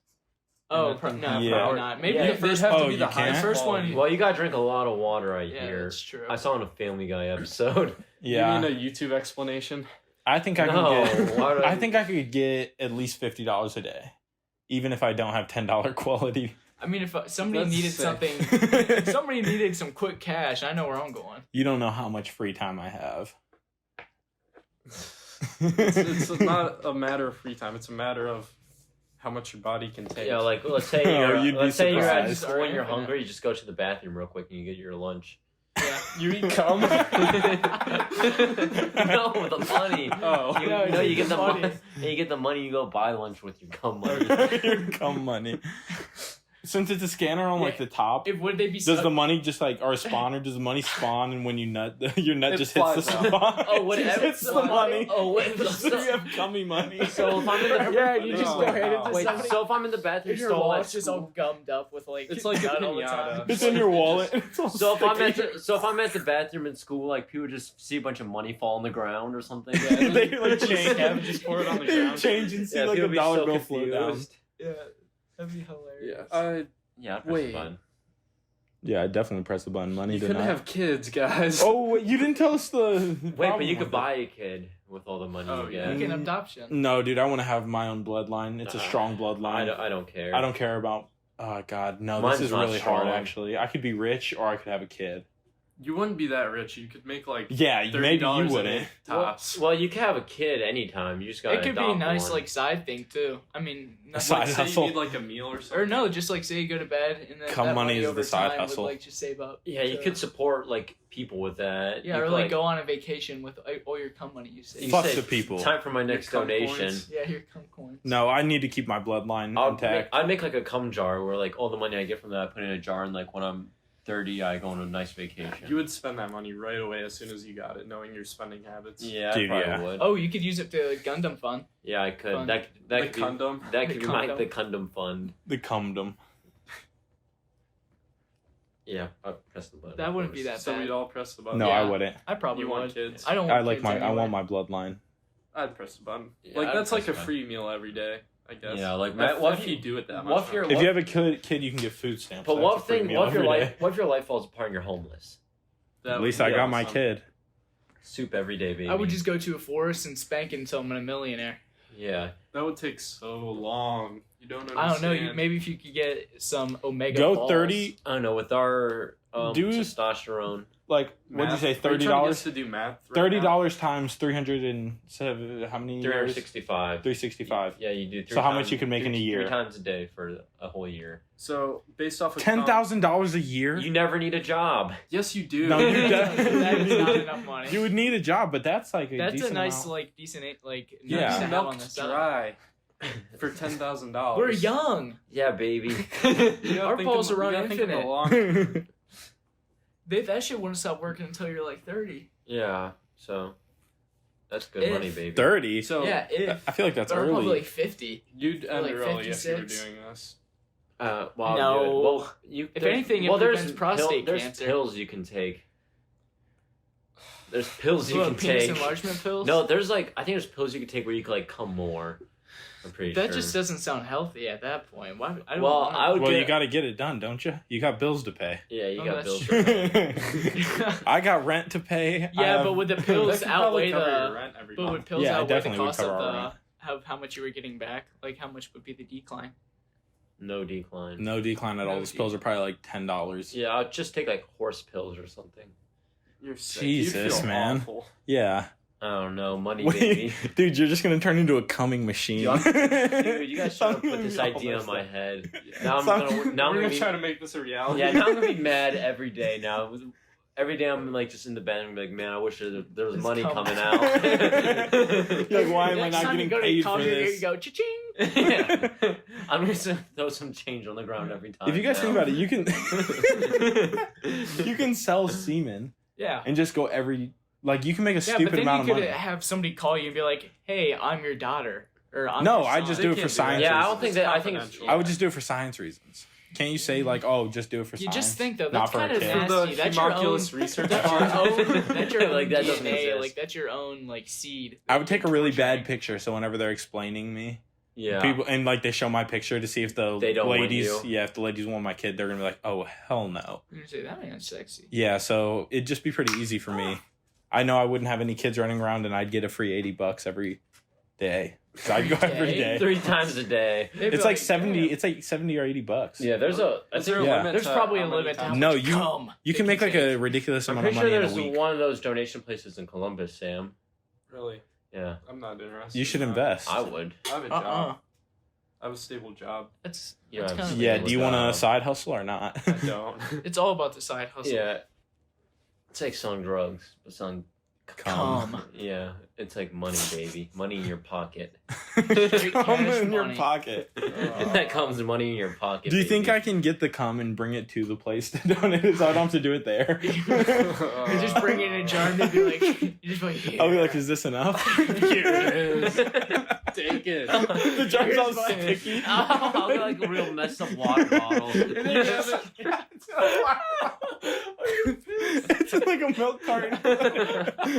oh, in a- no, Yeah. probably not. Maybe Yeah, the They'd first have Oh, to be you the can't? highest First quality. one- Well, you gotta drink a lot of water. I Yeah, hear. that's true. I saw in a Family Guy episode. Yeah, You mean a YouTube explanation? I think I No, could why would get. I- I think I could get at least $50 a day, even if I don't have $10 quality. I mean, if somebody That's needed sick. something, if somebody needed some quick cash, I know where I'm going. You don't know how much free time I have. It's not a matter of free time. It's a matter of how much your body can take. Yeah, like let's say You'd be you're at surprised. school and you're hungry, you just go to the bathroom real quick and you get your lunch. Yeah. You eat cum? No, the money. Oh. You get the money. money. You get the money. You go buy lunch with your cum money. Your cum money. Since it's a scanner on like the top, Would they be does the money just like or spawn, or does the money spawn and when you nut, your nut It just hits the flies out. spawn? Oh, whatever. It just hits the money. Oh, wait. So you have cummy money. So if I'm in the Yeah, you just Oh, go right wow. into wait, somebody. so if I'm in the bathroom And your stall at wallet's just all school, gummed up with like. It's like a nut all the piñata. time. It's in your wallet. It's all so sticky. if I'm at the bathroom in school, like people just see a bunch of money fall on the ground or something. Yeah, They like change, just pour it on the ground. change and see Yeah, like people a be dollar so bill float down. confused. Yeah, that'd be hilarious. Yeah. Yeah, I'd press Wait. the button. Yeah, I definitely press the button. Money You to couldn't not. have kids, guys. Oh, wait, you didn't tell us the. Wait, but you could buy a kid with all the money Oh, you yeah. get. Like an adoption. No, dude, I want to have my own bloodline. It's a strong bloodline. I don't care. I don't care about. Oh God, no! Mine's this is not really hard. strong. Actually, I could be rich or I could have a kid. You wouldn't be that rich. You could make like Yeah, maybe you $30 a wouldn't. day tops. Well, you can have a kid anytime. You just gotta It could be a adopt nice one. like side thing too. I mean, A not side Like, say hustle. you need like a meal or something. or no, just like say you go to bed and then Cum that money money is over the side time hustle. would like just save up. Yeah, you to- could support like people with that. Yeah, You or could, like go on a vacation with all your cum money you You save. Fuck say, the people. Time for my next cum donation. coins. Yeah, your cum coins. No, I need to keep my bloodline intact. I'd make like a cum jar where like all the money I get from that I put in a jar, and like when I'm 30 I go on a nice vacation. You would spend that money right away as soon as you got it, knowing your spending habits. Yeah, Dude, I probably yeah. would. Oh, you could use it to Gundam fund. Yeah, I could. Fun. That The could be condom. that could The be my condom. the condom fund. The cumdom. Yeah, I'll press the button. That wouldn't be that So bad. we'd all press the button. No, Yeah. I wouldn't. I probably You would. want kids? I don't. I Want like kids my. I anyway. want my bloodline. I'd press the button. Yeah, Like I'd that's like a press the free meal every day, I guess. Yeah, like If- Matt, what if you do it that what much. if you're- If you have a kid, you can get food stamps. But That's what a free if meal every day. what if your life falls apart and you're homeless? That At would least be I got my awesome. kid. Soup every day, baby. I would just go to a forest and spank it until I'm a millionaire. Yeah. That would take so long. You don't understand. I don't know. Maybe if you could get some omega. Go balls. 30. I don't know, with our Dude. testosterone. Like what'd you say? Math? Are you trying to get $30. us to do math. Right $30 times 307. How many? 365. 365. Yeah, you do. So how much you can make in a year? 3 times a day for a whole year. So based off of $10,000 a year. You never need a job. Yes, you do. No, you That is not don't. enough money. You would need a job, but that's like a That's decent a nice, amount. like, decent, like, Yeah. nice to You're have on milked the side. dry for $10,000. We're young. Yeah, baby. Our balls are running infinite. infinite. That shit wouldn't stop working until you're like 30. Yeah, so that's good If- money, baby. 30. So Yeah, if. I feel like that's or probably early. like 50. you'd end like early if you were 56. doing this. Well, No. good. Well, you. If there's- anything, it well, there's prevents prostate there's cancer. pills you can take. There's pills you What, can penis take. enlargement pills? No, there's like I think there's pills you can take where you can like come more. I'm pretty That sure. just doesn't sound healthy at that point. Why? I don't Well, wanna- I would Well, get, you got to get it done, don't you? You got bills to pay. Yeah, you Oh, got that's bills. I got rent to pay. I Yeah, have- but would the That pills could probably outweigh cover your the? rent every But month. would pills Yeah, it outweigh the definitely would cost of cover our the rent. how much you were getting back? Like how much would be the decline? No decline. No decline at all. No Those pills are probably like $10. Yeah, I'll just take like horse pills or something. You're sick. You'd Jesus, feel man. awful. Yeah. I don't know, money, Wait, baby. dude, you're just gonna turn into a coming machine. Dude, you guys should have put I'm this gonna be idea all in my messed up. head. Yeah. Now I'm Some- gonna We're gonna be, try to make this a reality. yeah. Now I'm gonna be mad every day. Now every day I'm like just in the bed and be like, man, I wish there was It's money coming. coming out. You're like, why am I Next not time getting you go to paid for Costco, this? You go cha-ching. Yeah. I'm just gonna throw some change on the ground every time. If you guys now. think about it, you can sell semen Yeah. and just go every like you can make a Yeah, but stupid then amount you of could money. have somebody call you and be like, "Hey, I'm your daughter," or "I'm No, your I son." just They do it can't for do science. that. Yeah, I reasons. don't think that. I think it's. confidential. I would just do it for science reasons. Can't you say like, oh, just do it for You science? just think though, not that's for a kind of kid. For the nasty. That's your own. homunculus research That's your fund. own. That's your own Like, that doesn't DNA. exist. Like that's your own like seed. I would take a really bad picture. picture, so whenever they're explaining me, Yeah. people and like they show my picture to see if the They don't want ladies, you. yeah, if the ladies want my kid, they're gonna be like, oh hell no. You're gonna say that man's sexy. Yeah, so it'd just be pretty easy for me. I know I wouldn't have any kids running around, and I'd get a free $80 every day. 'Cause I'd go every Day? day. 3 times a day. They'd be It's like 70. "Damn." It's like 70 or $80. Yeah, there's a. I Is there a think, Yeah. limit There's to probably how a many limit to how times- No, much you- cum You they can make like take. a ridiculous I'm amount of pretty sure money in a there's week. one of those donation places in Columbus, Sam. Really? Yeah, I'm not interested. You should in that. invest. I would. I have a job. I have a stable job. That's Yeah, kind of Yeah, With, do you want a side hustle or not? I don't. It's all about the side hustle. Yeah. It's like selling drugs, but selling. Come. Yeah, it's like money, baby. Money in your pocket. Straight Cum cash in your money. pocket. That comes money in your pocket. Do you think I baby. can get the cum and bring it to the place to donate it so I don't have to do it there? You just bring it in a jar and they'd be like, you just be like, here. I'll be like, is this enough? Here it is. Take it. The jar's all Here's my- sticky. I'll get like a real messed up water bottle. And then you have it. It's in like a milk carton.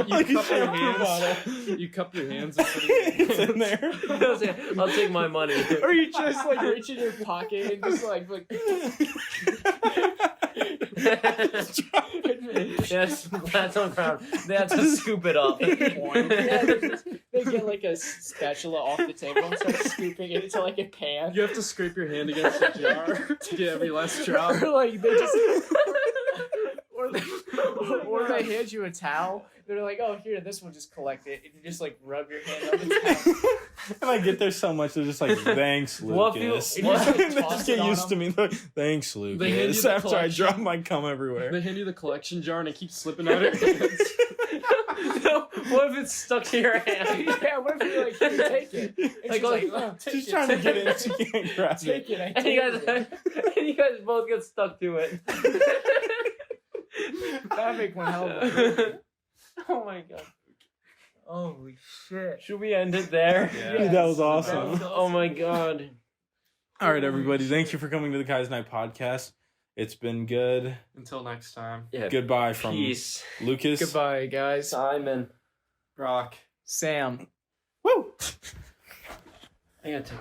Like a cup your shampoo hands. bottle. You cup your hands and put it in your It's in there. I'll take my money. Or you just like reach in your pocket and just like Yes, that's on ground. They have to scoop it up. Yeah, they get like a spatula off the table and start scooping it into like a pan. You have to scrape your hand against the jar to get every last drop. Or like they just or they hand you a towel. They're like, oh, here, this one, just collect it. And you just like rub your hand on the towel. And I get there so much, they're just like, thanks, What if you- Lucas. what if you And they toss just it get on used to me. They're like, thanks, hand you Lucas. the After I collection. drop my cum everywhere. They hand you the collection jar and it keeps slipping out of your hands. No, what if it's stuck to your hand? Yeah, what if you're like, here, take it? And Like, she's like, oh, oh, take She's it. trying to get in, she can't grasp Take it. it. I And you take guys, it. and you guys both get stuck to it. That'd make one hell of a movie. Oh my god. Holy shit. Should we end it there? Yeah, that was awesome. Oh my god. All right, everybody. Thank you for coming to the Guys Night podcast. It's been good. Until next time. Yeah. Goodbye from Peace. Lucas. Goodbye, guys. Simon. Brock. Sam. Woo! I gotta take